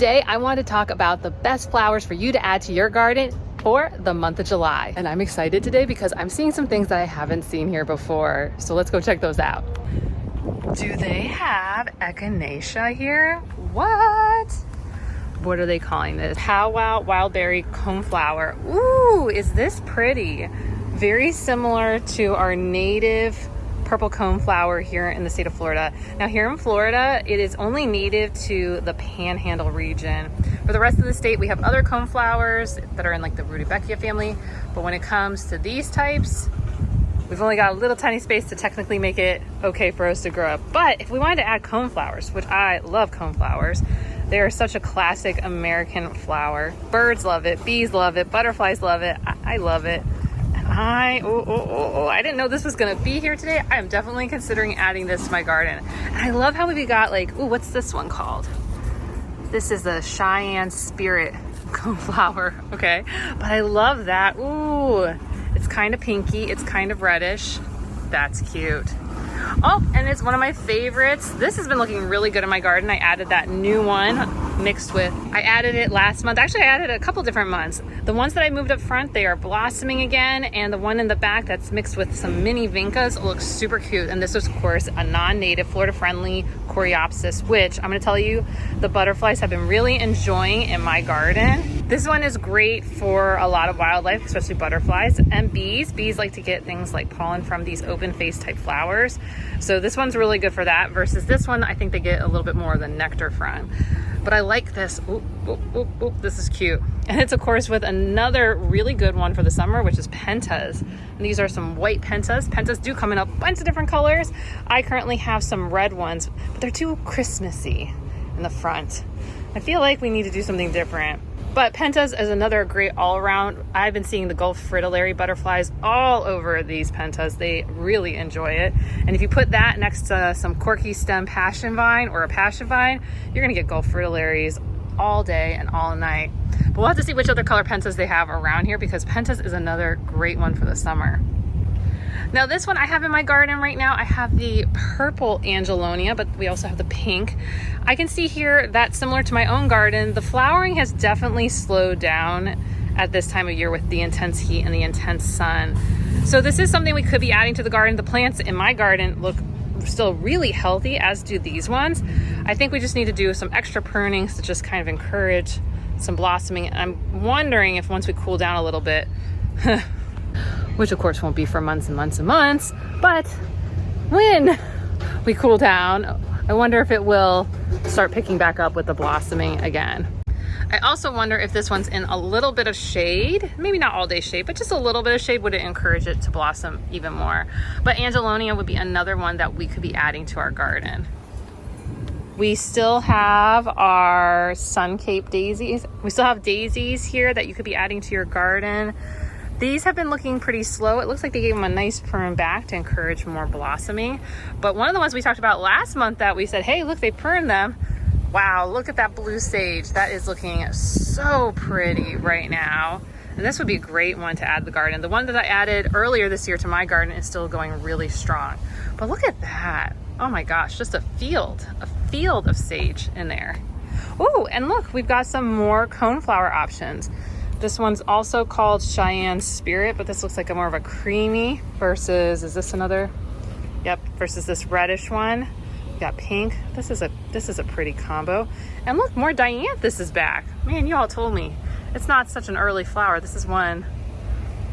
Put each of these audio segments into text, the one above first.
Today, I want to talk about the best flowers for you to add to your garden for the month of July. And I'm excited today because I'm seeing some things that I haven't seen here before. So let's go check those out. Do they have echinacea here? What are they calling this? Powwow wildberry coneflower. Ooh, is this pretty? Very similar to our native purple coneflower here in the state of Florida. Now here in Florida, it is only native to the Panhandle region. For the rest of the state, we have other coneflowers that are in like the Rudbeckia family. But when it comes to these types, we've only got a little tiny space to technically make it okay for us to grow up. But if we wanted to add coneflowers, which I love coneflowers, they are such a classic American flower. Birds love it, bees love it, butterflies love it. I love it. I didn't know this was gonna be here today. I am definitely considering adding this to my garden. And I love how we got like, ooh, what's this one called? This is the Cheyenne Spirit coneflower, okay? But I love that. Ooh, it's kind of pinky, it's kind of reddish. That's cute. Oh, and it's one of my favorites. This has been looking really good in my garden. I added that new one mixed with, I added it last month. Actually, I added it a couple different months. The ones that I moved up front, they are blossoming again. And the one in the back that's mixed with some mini vincas looks super cute. And this is, of course, a non-native, Florida-friendly coreopsis, which I'm gonna tell you, the butterflies have been really enjoying in my garden. This one is great for a lot of wildlife, especially butterflies and bees. Bees like to get things like pollen from these open face type flowers. So this one's really good for that versus this one, I think they get a little bit more of the nectar from. But I like this. Ooh, this is cute. And it's of course with another really good one for the summer, which is Pentas. And these are some white Pentas. Pentas do come in a bunch of different colors. I currently have some red ones, but they're too Christmassy in the front. I feel like we need to do something different. But Pentas is another great all-around. I've been seeing the Gulf fritillary butterflies all over these Pentas. They really enjoy it. And if you put that next to some corky stem passion vine or a passion vine, you're gonna get Gulf fritillaries all day and all night. But we'll have to see which other color Pentas they have around here because Pentas is another great one for the summer. Now this one I have in my garden right now, I have the purple Angelonia, but we also have the pink. I can see here that similar to my own garden, the flowering has definitely slowed down at this time of year with the intense heat and the intense sun. So this is something we could be adding to the garden. The plants in my garden look still really healthy, as do these ones. I think we just need to do some extra prunings to just kind of encourage some blossoming. I'm wondering if once we cool down a little bit, which of course won't be for months and months and months, but when we cool down, I wonder if it will start picking back up with the blossoming again. I also wonder if this one's in a little bit of shade, maybe not all day shade, but just a little bit of shade, would it encourage it to blossom even more? But Angelonia would be another one that we could be adding to our garden. We still have our sun cape daisies. We still have daisies here that you could be adding to your garden. These have been looking pretty slow. It looks like they gave them a nice prune back to encourage more blossoming. But one of the ones we talked about last month that we said, hey, look, they pruned them. Wow, look at that blue sage. That is looking so pretty right now. And this would be a great one to add to the garden. The one that I added earlier this year to my garden is still going really strong. But look at that. Oh my gosh, just a field of sage in there. Oh, and look, we've got some more coneflower options. This one's also called Cheyenne Spirit, but this looks like a more of a creamy versus, is this another? Yep, versus this reddish one. We got pink. This is a pretty combo. And look, more dianthus is back. Man, you all told me it's not such an early flower. This is one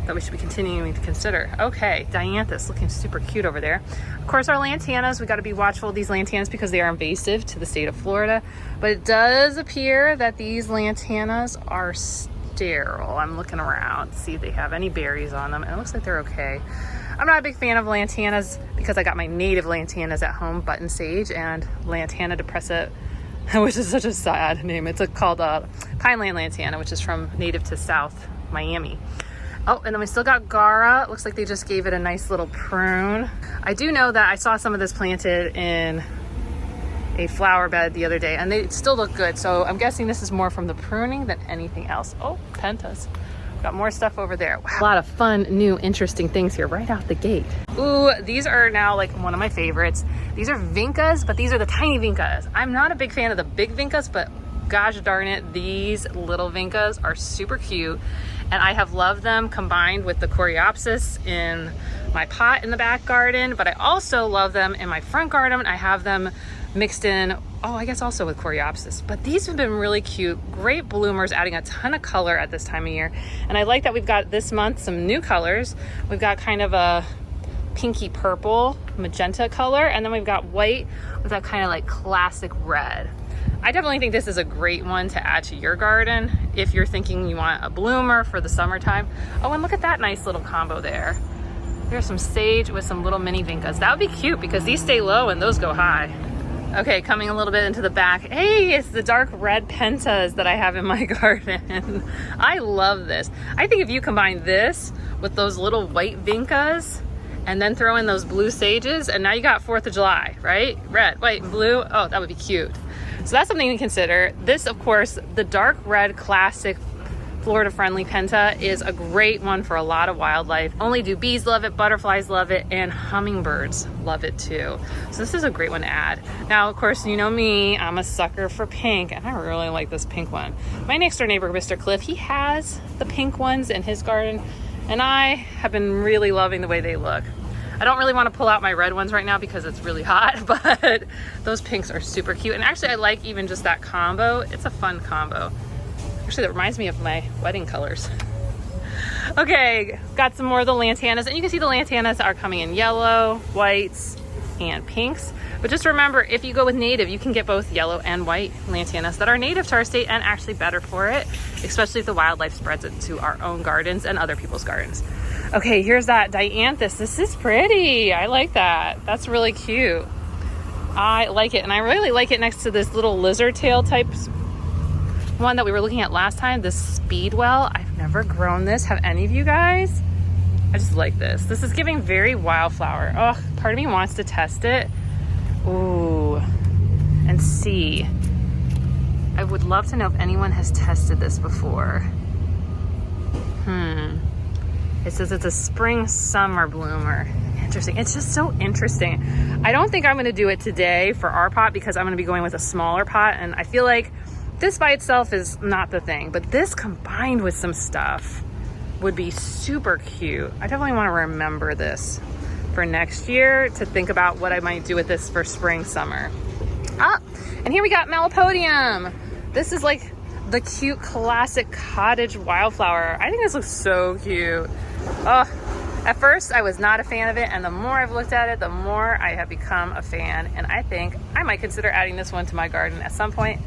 that we should be continuing to consider. Okay, dianthus looking super cute over there. Of course, our lantanas, we got to be watchful of these lantanas because they are invasive to the state of Florida. But it does appear that these lantanas are sterile. I'm looking around to see if they have any berries on them, and it looks like they're okay. I'm not a big fan of lantanas because I got my native lantanas at home, button sage and Lantana depressa, which is such a sad name. It's called Pineland Lantana, which is from native to South Miami. Oh, and then we still got Gara. It looks like they just gave it a nice little prune. I do know that I saw some of this planted in a flower bed the other day and they still look good. So I'm guessing this is more from the pruning than anything else. Oh, Pentas. Got more stuff over there. Wow. A lot of fun, new, interesting things here right out the gate. Ooh, these are now like one of my favorites. These are vincas, but these are the tiny vincas. I'm not a big fan of the big vincas, but gosh darn it, these little vincas are super cute. And I have loved them combined with the coreopsis in my pot in the back garden, but I also love them in my front garden. I have them mixed in, oh, I guess also with coreopsis. But these have been really cute, great bloomers, adding a ton of color at this time of year. And I like that we've got this month some new colors. We've got kind of a pinky purple magenta color, and then we've got white with that kind of like classic red. I definitely think this is a great one to add to your garden if you're thinking you want a bloomer for the summertime. Oh, and look at that nice little combo there. There's some sage with some little mini vincas. That would be cute because these stay low and those go high. Okay, coming a little bit into the back. Hey, it's the dark red pentas that I have in my garden. I love this. I think if you combine this with those little white vincas and then throw in those blue sages, and now you got 4th of July, right? Red, white, and blue. Oh, that would be cute. So that's something to consider. This, of course, the dark red classic Florida friendly penta is a great one for a lot of wildlife. Only do bees love it, butterflies love it, and hummingbirds love it too. So this is a great one to add. Now, of course, you know me, I'm a sucker for pink, and I really like this pink one. My next door neighbor, Mr. Cliff, he has the pink ones in his garden, and I have been really loving the way they look. I don't really want to pull out my red ones right now because it's really hot, but those pinks are super cute. And actually I like even just that combo. It's a fun combo. Actually, that reminds me of my wedding colors. Okay, got some more of the lantanas, and you can see the lantanas are coming in yellow, whites, and pinks. But just remember, if you go with native, you can get both yellow and white lantanas that are native to our state and actually better for it, especially if the wildlife spreads it to our own gardens and other people's gardens. Okay, here's that dianthus. This is pretty. I like that. That's really cute. I like it, and I really like it next to this little lizard tail type one that we were looking at last time, this speedwell. I've never grown this. Have any of you guys? I just like this. This is giving very wildflower. Oh, part of me wants to test it. Ooh, and see. I would love to know if anyone has tested this before. It says it's a spring summer bloomer. Interesting. It's just so interesting. I don't think I'm going to do it today for our pot because I'm going to be going with a smaller pot, and I feel like this by itself is not the thing, but this combined with some stuff would be super cute. I definitely want to remember this for next year to think about what I might do with this for spring, summer. And here we got Melampodium. This is like the cute classic cottage wildflower. I think this looks so cute. Oh, at first I was not a fan of it, and the more I've looked at it, the more I have become a fan, and I think I might consider adding this one to my garden at some point.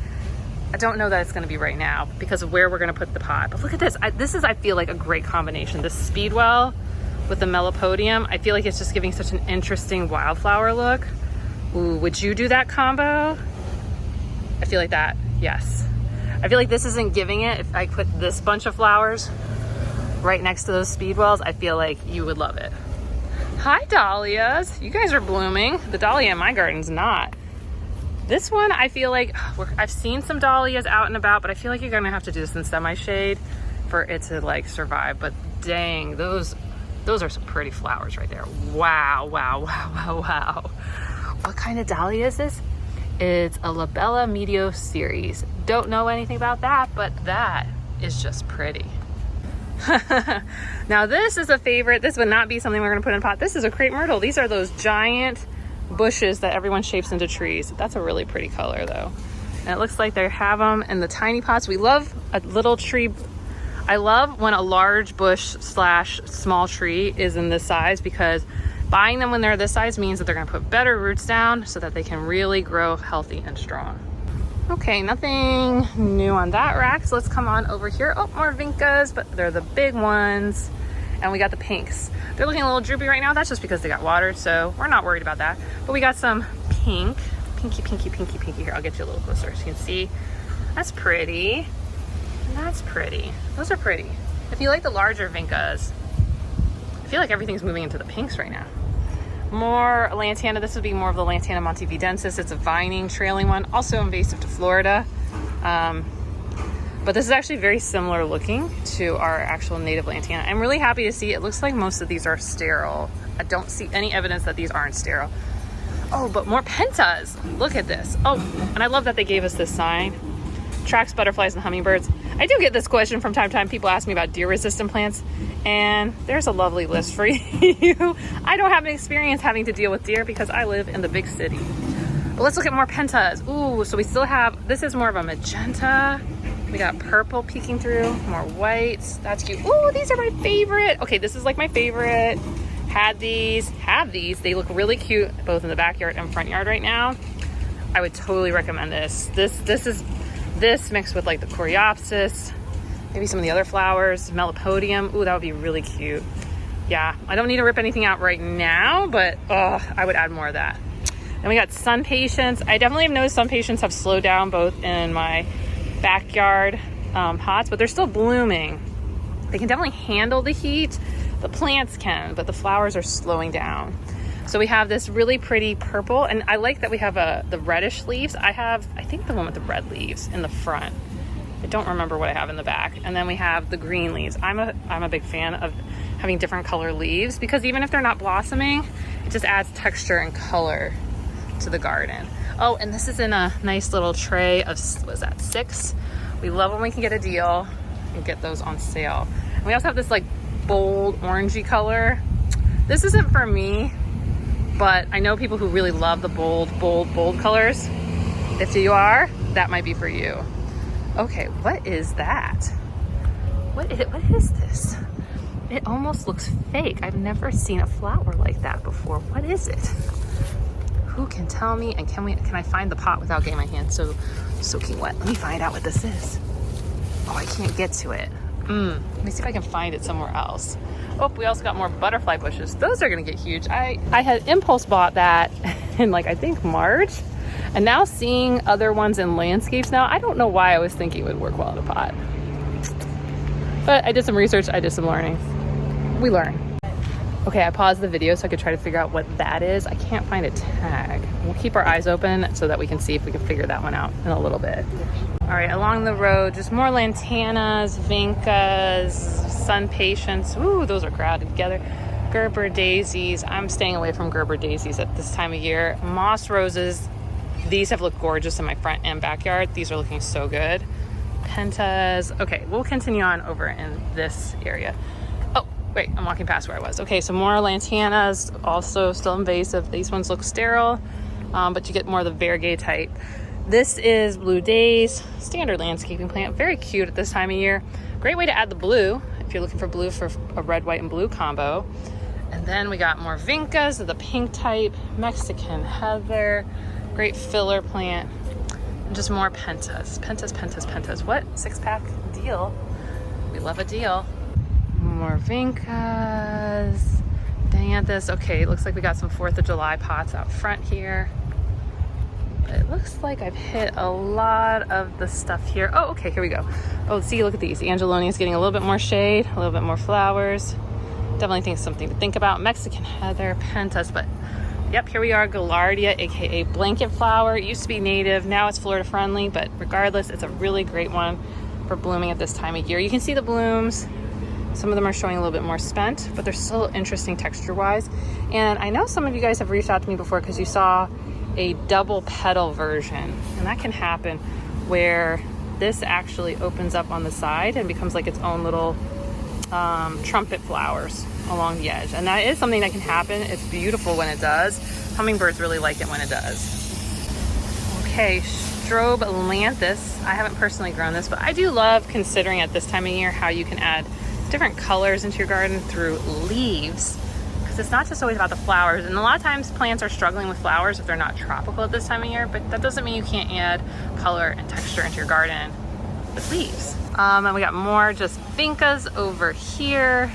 I don't know that it's going to be right now because of where we're going to put the pot, but look at this. This is, I feel like, a great combination. This speedwell with the Melampodium, I feel like it's just giving such an interesting wildflower look. Ooh, would you do that combo? I feel like that, yes. I feel like this isn't giving it. If I put this bunch of flowers right next to those speedwells, I feel like you would love it. Hi, dahlias. You guys are blooming. The dahlia in my garden's not. This one, I feel like, I've seen some dahlias out and about, but I feel like you're gonna have to do this in semi-shade for it to like survive. But dang, those are some pretty flowers right there. Wow, wow, wow, wow, wow. What kind of dahlia is this? It's a Labella Medio series. Don't know anything about that, but that is just pretty. Now this is a favorite. This would not be something we're gonna put in a pot. This is a crepe myrtle. These are those giant bushes that everyone shapes into trees. That's a really pretty color though. And it looks like they have them in the tiny pots. We love a little tree. I love when a large bush / small tree is in this size, because buying them when they're this size means that they're gonna put better roots down so that they can really grow healthy and strong. Okay, nothing new on that rack. So let's come on over here. Oh, more vincas, but they're the big ones. And we got the pinks. They're looking a little droopy right now. That's just because they got watered, so we're not worried about that. But we got some pink, pinky, pinky, pinky, pinky. Here, I'll get you a little closer so you can see. That's pretty. That's pretty. Those are pretty. If you like the larger vincas, I feel like everything's moving into the pinks right now. More Lantana. This would be more of the Lantana montividensis. It's a vining, trailing one, also invasive to Florida. But this is actually very similar looking to our actual native Lantana. I'm really happy to see it looks like most of these are sterile. I don't see any evidence that these aren't sterile. Oh, but more pentas. Look at this. Oh, and I love that they gave us this sign. attracts butterflies and hummingbirds. I do get this question from time to time. People ask me about deer resistant plants, and there's a lovely list for you. I don't have an experience having to deal with deer because I live in the big city. But let's look at more pentas. Ooh, so we still have, this is more of a magenta. We got purple peeking through, more whites. That's cute. Ooh, these are my favorite. Okay, this is like my favorite. Have these. They look really cute both in the backyard and front yard right now. I would totally recommend this. This mixed with like the coreopsis, maybe some of the other flowers, Melampodium. Ooh, that would be really cute. Yeah, I don't need to rip anything out right now, but I would add more of that. Then we got Sunpatients. I definitely have noticed Sunpatients have slowed down both in my backyard pots, but they're still blooming. They can definitely handle the heat. The plants can, but the flowers are slowing down. So we have this really pretty purple, and I like that we have the reddish leaves. I think the one with the red leaves in the front. I don't remember what I have in the back. And then we have the green leaves. I'm a big fan of having different color leaves because even if they're not blossoming, it just adds texture and color to the garden. Oh, and this is in a nice little tray of, what is that, 6? We love when we can get a deal and get those on sale. And we also have this like bold orangey color. This isn't for me, but I know people who really love the bold colors. If you are, that might be for you. Okay, what is that? What is this? It almost looks fake. I've never seen a flower like that before. What is it? Who can tell me? And can I find the pot without getting my hands so soaking wet? Let me find out what this is. Oh, I can't get to it. Let me see if I can find it somewhere else. Oh, we also got more butterfly bushes. Those are gonna get huge. I had impulse bought that in like, I think March. And now seeing other ones in landscapes now, I don't know why I was thinking it would work well in a pot. But I did some research, I did some learning. We learn. Okay, I paused the video so I could try to figure out what that is. I can't find a tag. We'll keep our eyes open so that we can see if we can figure that one out in a little bit. All right, along the road, just more lantanas, vincas, Sunpatients. Ooh, those are crowded together. Gerber daisies. I'm staying away from Gerber daisies at this time of year. Moss roses. These have looked gorgeous in my front and backyard. These are looking so good. Pentas. Okay, we'll continue on over in this area. Oh, wait, I'm walking past where I was. Okay, so more lantanas, also still invasive. These ones look sterile, but you get more of the VEGEGA type. This is blue days, standard landscaping plant. Very cute at this time of year. Great way to add the blue if you're looking for blue for a red, white, and blue combo. And then we got more vincas of the pink type, Mexican heather, great filler plant, and just more pentas. Pentas. What? 6-pack deal. We love a deal. More vincas, dianthus. Okay, it looks like we got some 4th of July pots out front here. It looks like I've hit a lot of the stuff here. Oh, okay, here we go. Oh, see, look at these. Angelonia is getting a little bit more shade, a little bit more flowers. Definitely think something to think about. Mexican heather, pentas, but yep, here we are, Gaillardia, aka blanket flower. It used to be native, now it's Florida friendly, but regardless, it's a really great one for blooming at this time of year. You can see the blooms. Some of them are showing a little bit more spent, but they're still interesting texture-wise. And I know some of you guys have reached out to me before because you saw a double petal version, and that can happen where this actually opens up on the side and becomes like its own little trumpet flowers along the edge, and that is something that can happen. It's beautiful when it does. Hummingbirds really like it when it does. Okay, strobilanthus. I haven't personally grown this, but I do love considering at this time of year how you can add different colors into your garden through leaves, because it's not just always about the flowers. And a lot of times plants are struggling with flowers if they're not tropical at this time of year, but that doesn't mean you can't add color and texture into your garden with leaves. And we got more just vincas over here.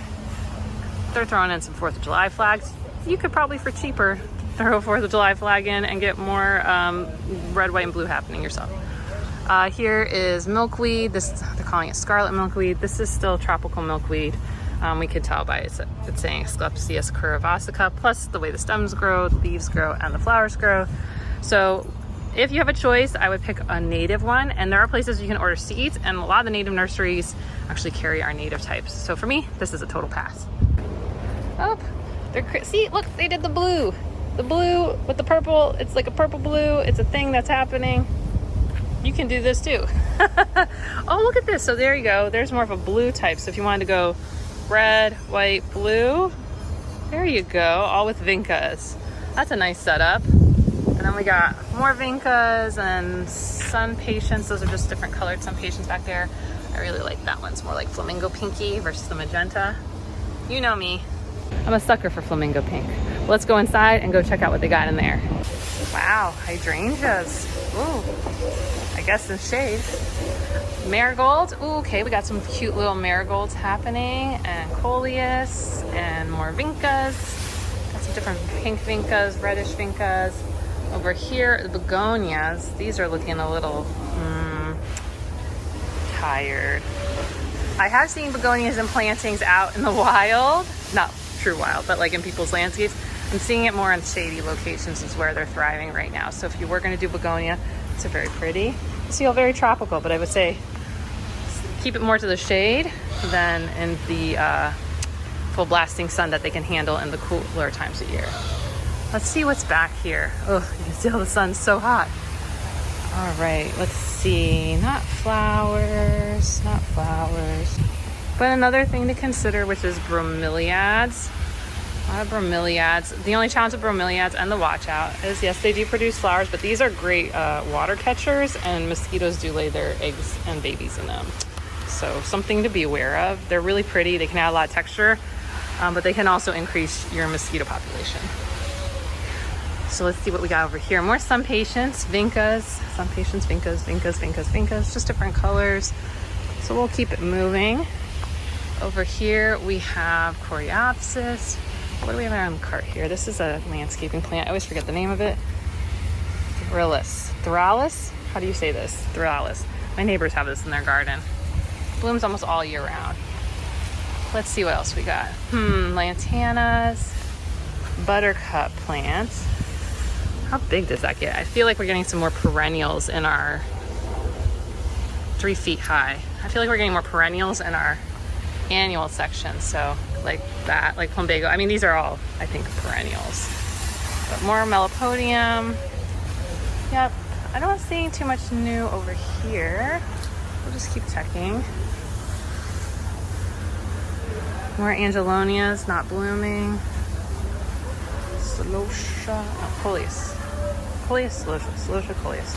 They're throwing in some 4th of July flags. You could probably, for cheaper, throw a 4th of July flag in and get more red, white, and blue happening yourself. Here is milkweed. They're calling it scarlet milkweed. This is still tropical milkweed. We could tell by it's saying Asclepias curvasica, plus the way the stems grow, the leaves grow, and the flowers grow. So if you have a choice, I would pick a native one, and there are places you can order seeds, and a lot of the native nurseries actually carry our native types. So for me, this is a total pass. Oh, see, look, they did the blue. The blue with the purple, it's like a purple blue. It's a thing that's happening. You can do this too. Oh, look at this. So there you go. There's more of a blue type. So if you wanted to go red, white, blue, there you go. All with vincas. That's a nice setup. And then we got more vincas and Sunpatients. Those are just different colored Sunpatients back there. I really like that one. It's more like flamingo pinky versus the magenta. You know me. I'm a sucker for flamingo pink. Let's go inside and go check out what they got in there. Wow, hydrangeas. Ooh, I guess in shade. Marigolds. Ooh, okay, we got some cute little marigolds happening, and coleus, and more vincas. Got some different pink vincas, reddish vincas. Over here, the begonias. These are looking a little tired. I have seen begonias and plantings out in the wild, not true wild, but like in people's landscapes. I'm seeing it more in shady locations is where they're thriving right now. So if you were going to do begonia, it's a very pretty. It's still very tropical, but I would say keep it more to the shade than in the full blasting sun that they can handle in the cooler times of year. Let's see what's back here. Oh, you can see how the sun's so hot. All right, let's see. Not flowers, not flowers. But another thing to consider, which is bromeliads. A lot of bromeliads. The only challenge with bromeliads and the watch out is, yes, they do produce flowers, but these are great water catchers, and mosquitoes do lay their eggs and babies in them. So something to be aware of. They're really pretty. They can add a lot of texture, but they can also increase your mosquito population. So let's see what we got over here. More Sunpatients, vincas, Sunpatients, vincas, vincas, vincas, vincas, just different colors. So we'll keep it moving. Over here we have coreopsis. What do we have on the cart here? This is a landscaping plant. I always forget the name of it. Thralis? How do you say this? Thralis. My neighbors have this in their garden. Blooms almost all year round. Let's see what else we got. Lantanas, buttercup plants. How big does that get? I feel like we're getting some more perennials in our 3 feet high. I feel like we're getting more perennials in our annual section. So like that, like plumbago. I mean, these are all, I think, perennials. But more Melampodium. Yep, I don't see too much new over here. We'll just keep checking. More Angelonias not blooming. Celosia, no, coleus. Coleus, celosia, celosia, coleus.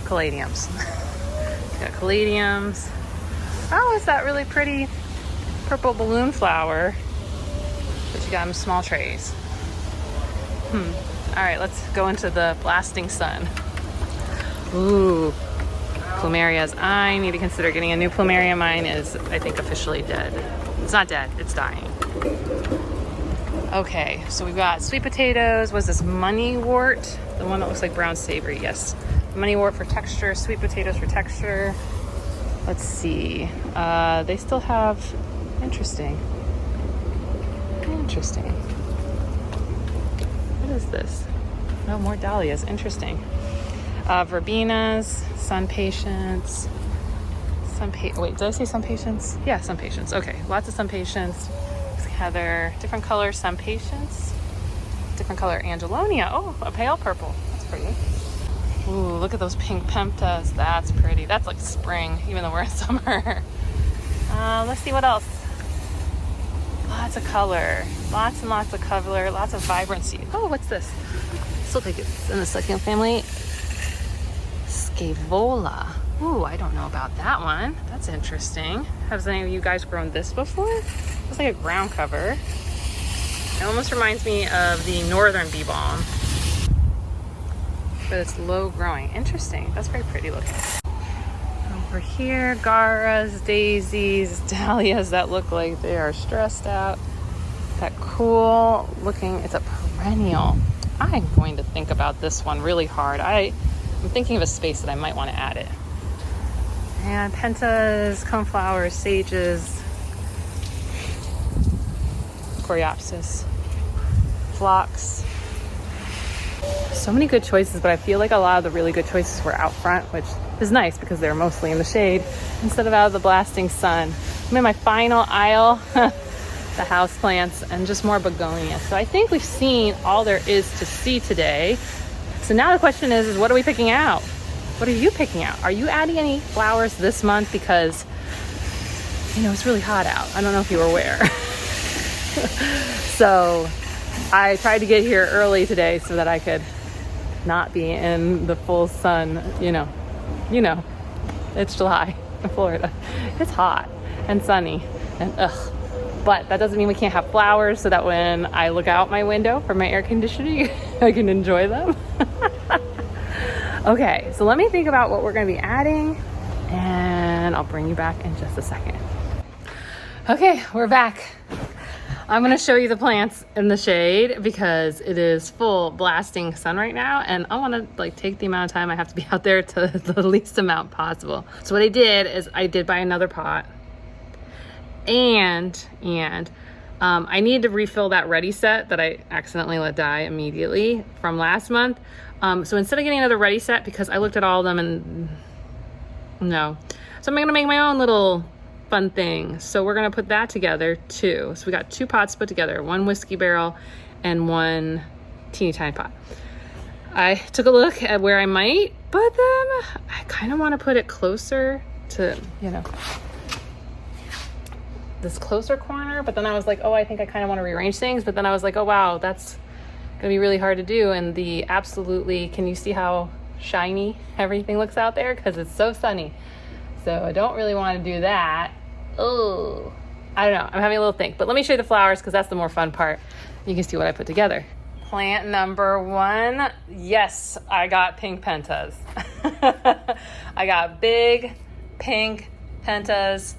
Caladiums. Got caladiums. Oh, it's that really pretty purple balloon flower that you got in small trays. All right, let's go into the blasting sun. Ooh, Plumerias. I need to consider getting a new Plumeria. Mine is, I think, officially dead. It's not dead, it's dying. Okay, so we've got sweet potatoes. Was this moneywort? The one that looks like brown savory, yes. Moneywort for texture, sweet potatoes for texture. Let's see. They still have, interesting. What is this? Oh, more dahlias, interesting. Verbenas, Sunpatients. Wait, did I say Sunpatients? Yeah, Sunpatients, okay. Lots of Sunpatients. Heather, different color Sunpatients. Different color Angelonia. Oh, a pale purple, that's pretty. Ooh, look at those pink Pentas. That's pretty. That's like spring, even though we're in summer. Let's see what else. Lots of color. Lots and lots of color. Lots of vibrancy. Oh, what's this? Still think it's in the succulent family. Scaevola. Ooh, I don't know about that one. That's interesting. Has any of you guys grown this before? It's like a ground cover. It almost reminds me of the northern bee balm. But it's low growing. Interesting. That's very pretty looking. Over here, garas, daisies, dahlias that look like they are stressed out. That cool looking, it's a perennial. I'm going to think about this one really hard. I'm thinking of a space that I might want to add it. And pentas, coneflowers, sages, coreopsis, phlox. So many good choices, but I feel like a lot of the really good choices were out front, which is nice because they're mostly in the shade instead of out of the blasting sun. I'm in my final aisle, the house plants and just more begonias. So I think we've seen all there is to see today. So now the question is what are we picking out? What are you picking out? Are you adding any flowers this month? Because, you know, it's really hot out. I don't know if you were aware. So I tried to get here early today so that I could not be in the full sun. You know, it's July in Florida. It's hot and sunny and ugh. But that doesn't mean we can't have flowers, so that when I look out my window from my air conditioning, I can enjoy them. Okay, so let me think about what we're gonna be adding and I'll bring you back in just a second. Okay, we're back. I'm gonna show you the plants in the shade because it is full blasting sun right now and I wanna like take the amount of time I have to be out there to the least amount possible. So what I did is I did buy another pot and I need to refill that ready set that I accidentally let die immediately from last month. So instead of getting another ready set, because I looked at all of them and no. So I'm gonna make my own little fun thing. So we're gonna put that together too. So we got 2 pots put together, 1 whiskey barrel and 1 teeny tiny pot. I took a look at where I might put them. I kind of want to put it closer to, you know, this closer corner, but then I was like, oh, I think I kind of want to rearrange things, but then I was like, oh wow, that's gonna be really hard to do. And the absolutely, can you see how shiny everything looks out there? Because it's so sunny. So I don't really want to do that. Oh, I don't know, I'm having a little think, but let me show you the flowers because that's the more fun part. You can see what I put together. Plant number 1, yes, I got pink pentas. I got big pink pentas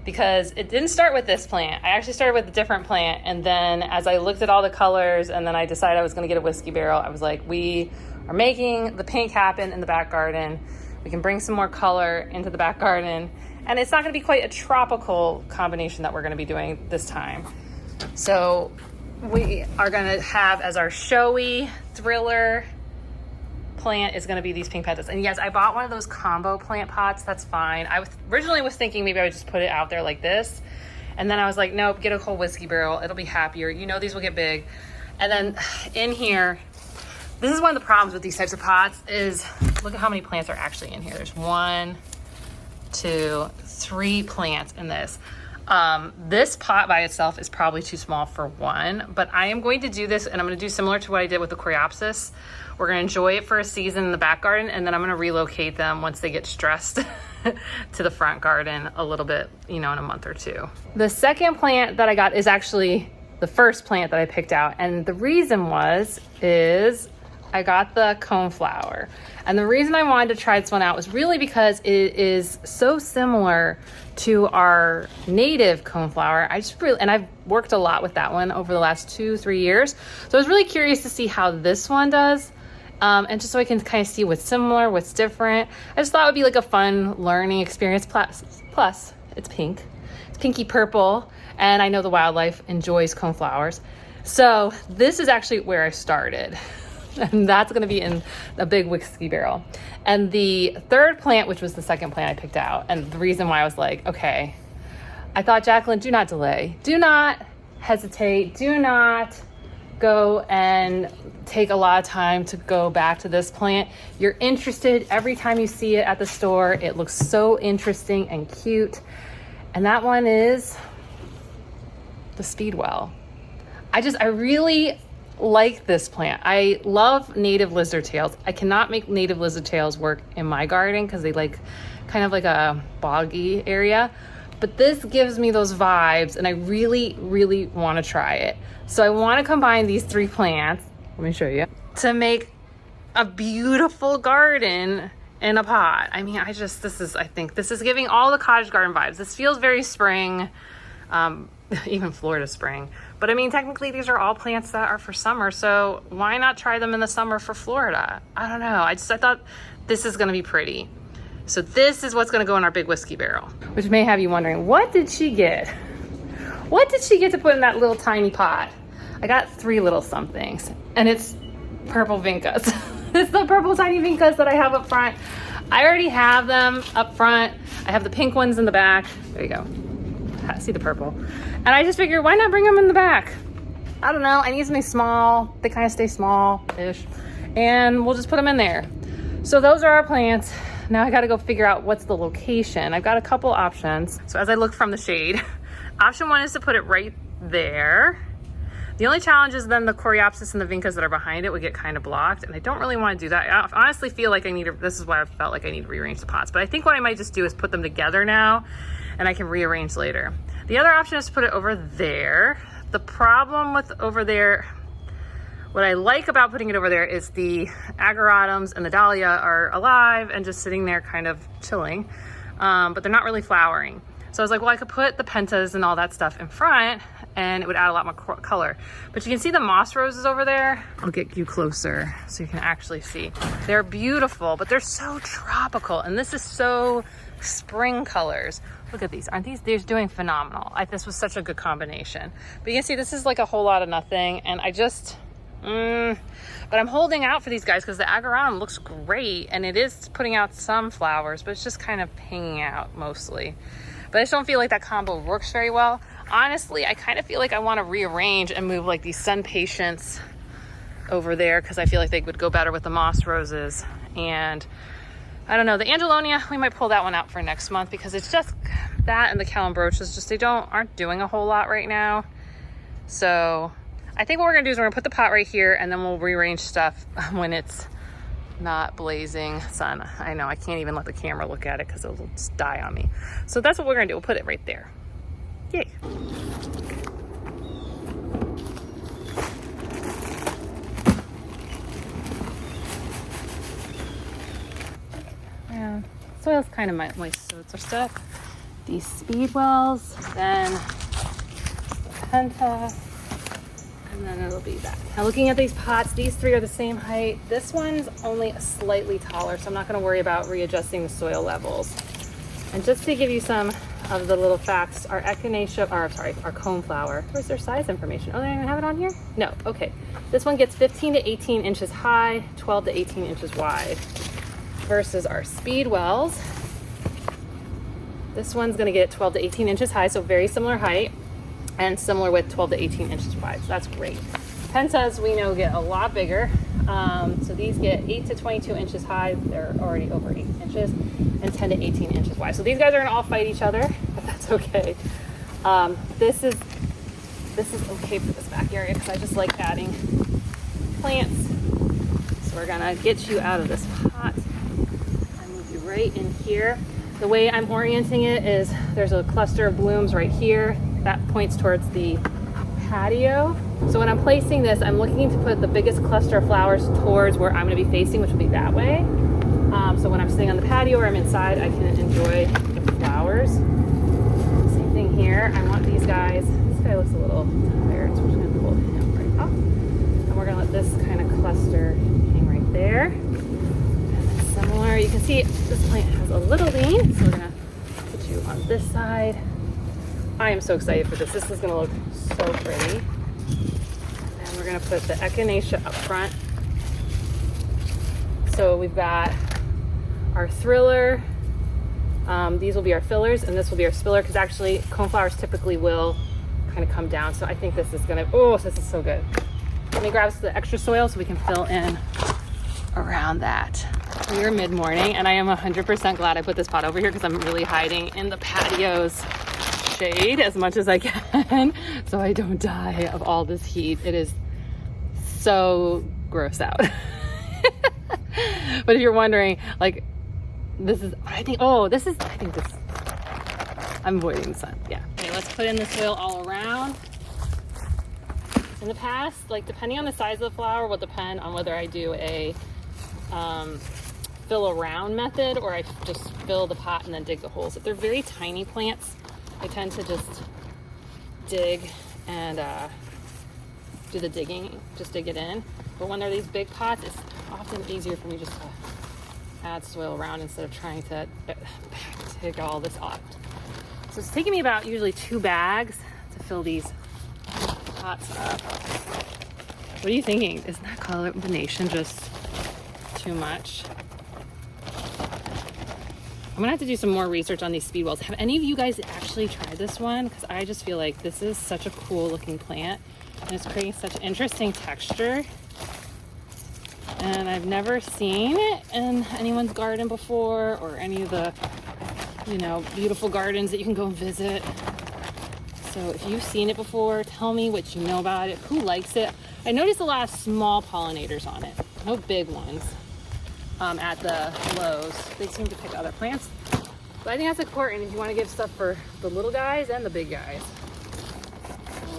because it didn't start with this plant. I actually started with a different plant, and then as I looked at all the colors and then I decided I was going to get a whiskey barrel, I was like, we are making the pink happen in the back garden. We can bring some more color into the back garden, and it's not going to be quite a tropical combination that we're going to be doing this time. So we are going to have as our showy thriller plant is going to be these pink pentas. And yes, I bought one of those combo plant pots. That's fine. I originally was thinking maybe I would just put it out there like this, and then I was like, nope, get a whole whiskey barrel. It'll be happier. You know, these will get big. And then in here, this is one of the problems with these types of pots is look at how many plants are actually in here. There's 1, 2, 3 plants in this. This pot by itself is probably too small for 1, but I am going to do this, and I'm going to do similar to what I did with the coreopsis. We're going to enjoy it for a season in the back garden, and then I'm going to relocate them once they get stressed to the front garden a little bit, you know, in a month or 2. The second plant that I got is actually the first plant that I picked out, and the reason is I got the coneflower. And the reason I wanted to try this one out was really because it is so similar to our native coneflower. And I've worked a lot with that one over the last 2-3 years. So I was really curious to see how this one does. And just so I can kind of see what's similar, what's different. I just thought it would be like a fun learning experience. Plus it's pink, it's pinky purple. And I know the wildlife enjoys coneflowers. So this is actually where I started. And that's going to be in a big whiskey barrel. And the third plant, which was the second plant I picked out, and the reason why I was like, okay, I thought, Jacqueline, do not delay. Do not hesitate. Do not go and take a lot of time to go back to this plant. You're interested every time you see it at the store. It looks so interesting and cute. And that one is the speedwell. I really like this plant. I love native lizard tails. I cannot make native lizard tails work in my garden because they like kind of like a boggy area, but this gives me those vibes and I really, really want to try it. So I want to combine these 3 plants, let me show you, to make a beautiful garden in a pot. I mean, I think this is giving all the cottage garden vibes. This feels very spring, even Florida spring. But I mean, technically these are all plants that are for summer, so why not try them in the summer for Florida? I don't know, I thought this is gonna be pretty. So this is what's gonna go in our big whiskey barrel. Which may have you wondering, what did she get? What did she get to put in that little tiny pot? I got 3 little somethings, and it's purple vincas. It's the purple tiny vincas that I have up front. I already have them up front. I have the pink ones in the back. There you go. See the purple. And I just figured, why not bring them in the back? I don't know, I need something small. They kind of stay small-ish. and we'll just put them in there. So those are our plants. Now I got to go figure out what's the location. I've got a couple options. So as I look from the shade, option 1 is to put it right there. The only challenge is then the coreopsis and the vincas that are behind it would get kind of blocked, and I don't really want to do that. I honestly feel like this is why I felt like I need to rearrange the pots, but I think what I might just do is put them together now, and I can rearrange later. The other option is to put it over there. The problem with over there, what I like about putting it over there is the ageratum and the dahlia are alive and just sitting there kind of chilling, but they're not really flowering. So I was like, well, I could put the pentas and all that stuff in front and it would add a lot more color. But you can see the moss roses over there. I'll get you closer so you can actually see. They're beautiful, but they're so tropical. And this is so spring colors. Look at these, aren't these doing phenomenal. This was such a good combination. But you can see this is like a whole lot of nothing. And I just, but I'm holding out for these guys because the ageratum looks great and it is putting out some flowers, but it's just kind of hanging out mostly. But I just don't feel like that combo works very well. Honestly, I kind of feel like I want to rearrange and move like these Sunpatients over there because I feel like they would go better with the moss roses. And I don't know, the Angelonia, we might pull that one out for next month because it's just that, and the calambroches just aren't doing a whole lot right now. So I think what we're gonna do is we're gonna put the pot right here and then we'll rearrange stuff when it's not blazing sun. I know I can't even let the camera look at it because it'll just die on me. So that's what we're gonna do. We'll put it right there. Yay. Yeah, soil's kind of moist, so it's stuff. These speedwells, then the Pentas, and then it'll be that. Now looking at these pots, these 3 are the same height. This one's only slightly taller, so I'm not gonna worry about readjusting the soil levels. And just to give you some of the little facts, our coneflower, where's their size information? Oh, they don't even have it on here? No, okay. This one gets 15 to 18 inches high, 12 to 18 inches wide, versus our speedwells. This one's gonna get 12 to 18 inches high, so very similar height, and similar width, 12 to 18 inches wide, so that's great. Pentas, we know, get a lot bigger. So these get 8 to 22 inches high, they're already over 8 inches, and 10 to 18 inches wide. So these guys are gonna all fight each other, but that's okay. This is okay for this back area because I just like adding plants. So we're gonna get you out of this pot and move you right in here. The way I'm orienting it is there's a cluster of blooms right here that points towards the patio. So when I'm placing this, I'm looking to put the biggest cluster of flowers towards where I'm going to be facing, which will be that way. So when I'm sitting on the patio or I'm inside, I can enjoy the flowers. Same thing here. I want these guys. This guy looks a little tired, so we're just going to pull him right up. And we're going to let this kind of cluster hang right there. And then similar, you can see this plant has a little lean, so we're going to put you on this side. I am so excited for this. This is going to look so pretty. And we're going to put the echinacea up front. So we've got our thriller. These will be our fillers, and this will be our spiller, because actually coneflowers typically will kind of come down. So I think this is going to, oh, this is so good. Let me grab the extra soil so we can fill in around that. We are mid-morning, and I am 100% glad I put this pot over here because I'm really hiding in the patio's shade as much as I can so I don't die of all this heat. It is so gross out. But if you're wondering, like, this is, I think this, I'm avoiding the sun, yeah. Okay, let's put in the soil all around. In the past, like, depending on the size of the flower will depend on whether I do a fill around method or I just fill the pot and then dig the holes. If they're very tiny plants, I tend to just dig and do the digging, just dig it in. But when they're these big pots, it's often easier for me just to add soil around instead of trying to dig all this out. So it's taking me about usually 2 bags to fill these pots up. What are you thinking? Isn't that combination just too much? I'm gonna have to do some more research on these speedwells. Have any of you guys actually tried this one? Because I just feel like this is such a cool looking plant and it's creating such interesting texture. And I've never seen it in anyone's garden before, or any of the, you know, beautiful gardens that you can go and visit. So if you've seen it before, tell me what you know about it. Who likes it? I noticed a lot of small pollinators on it, no big ones. At the Lowe's, they seem to pick other plants. But I think that's important if you want to give stuff for the little guys and the big guys.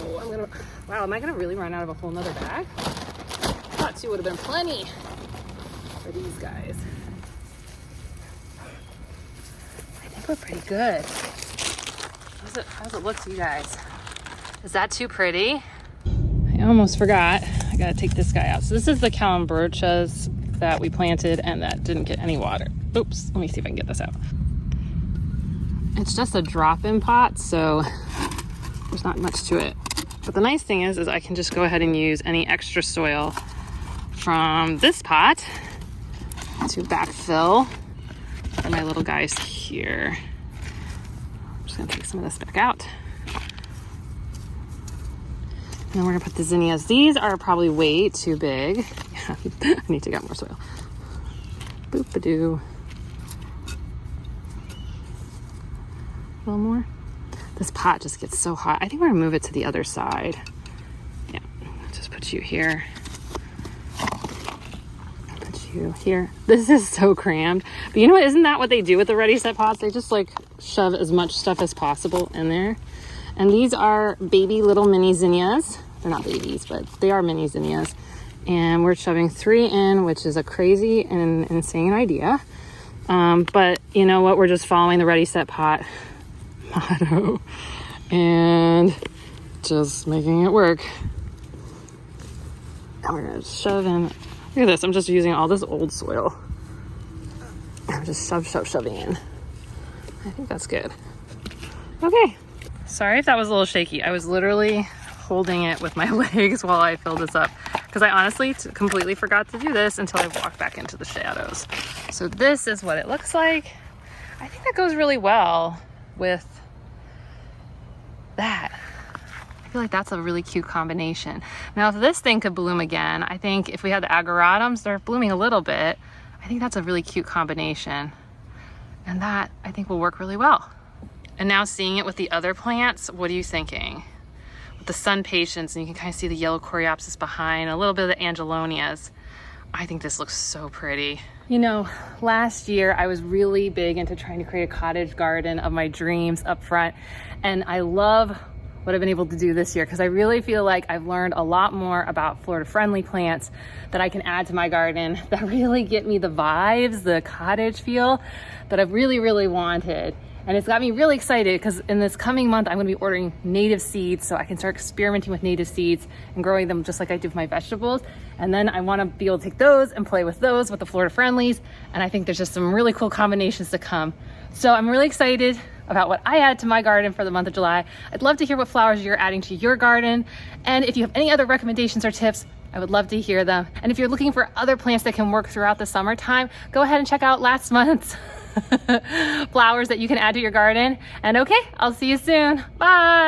Oh, wow, am I gonna really run out of a whole nother bag? I thought 2 would have been plenty for these guys. I think we're pretty good. How does it look to you guys? Is that too pretty? I almost forgot. I gotta take this guy out. So this is the caladiums that we planted and that didn't get any water. Oops, let me see if I can get this out. It's just a drop-in pot, so there's not much to it. But the nice thing is I can just go ahead and use any extra soil from this pot to backfill for my little guys here. I'm just gonna take some of this back out. And then we're gonna put the zinnias. These are probably way too big. I need to get more soil. Boop-a-doo. A little more. This pot just gets so hot. I think we're gonna move it to the other side. Yeah, just put you here. Put you here. This is so crammed. But you know what? Isn't that what they do with the ready set pots? They just like shove as much stuff as possible in there. And these are baby little mini zinnias. They're not babies, but they are mini zinnias. And we're shoving 3 in, which is a crazy and insane idea. But you know what? We're just following the ready set pot motto and just making it work. And we're gonna shove in. Look at this. I'm just using all this old soil. I'm just shoving in. I think that's good. Okay. Sorry if that was a little shaky. I was literally holding it with my legs while I filled this up, because I honestly completely forgot to do this until I walked back into the shadows. So this is what it looks like. I think that goes really well with that. I feel like that's a really cute combination. Now, if this thing could bloom again, I think if we had the ageratums, they're blooming a little bit. I think that's a really cute combination. And that, I think, will work really well. And now seeing it with the other plants, what are you thinking? With the Sunpatients, and you can kind of see the yellow coreopsis behind, a little bit of the Angelonias. I think this looks so pretty. You know, last year I was really big into trying to create a cottage garden of my dreams up front. And I love what I've been able to do this year, because I really feel like I've learned a lot more about Florida-friendly plants that I can add to my garden that really get me the vibes, the cottage feel that I've really, really wanted. And it's got me really excited, because in this coming month, I'm gonna be ordering native seeds so I can start experimenting with native seeds and growing them just like I do with my vegetables. And then I wanna be able to take those and play with those with the Florida friendlies. And I think there's just some really cool combinations to come. So I'm really excited about what I add to my garden for the month of July. I'd love to hear what flowers you're adding to your garden. And if you have any other recommendations or tips, I would love to hear them. And if you're looking for other plants that can work throughout the summertime, go ahead and check out last month's flowers that you can add to your garden. And okay, I'll see you soon. Bye.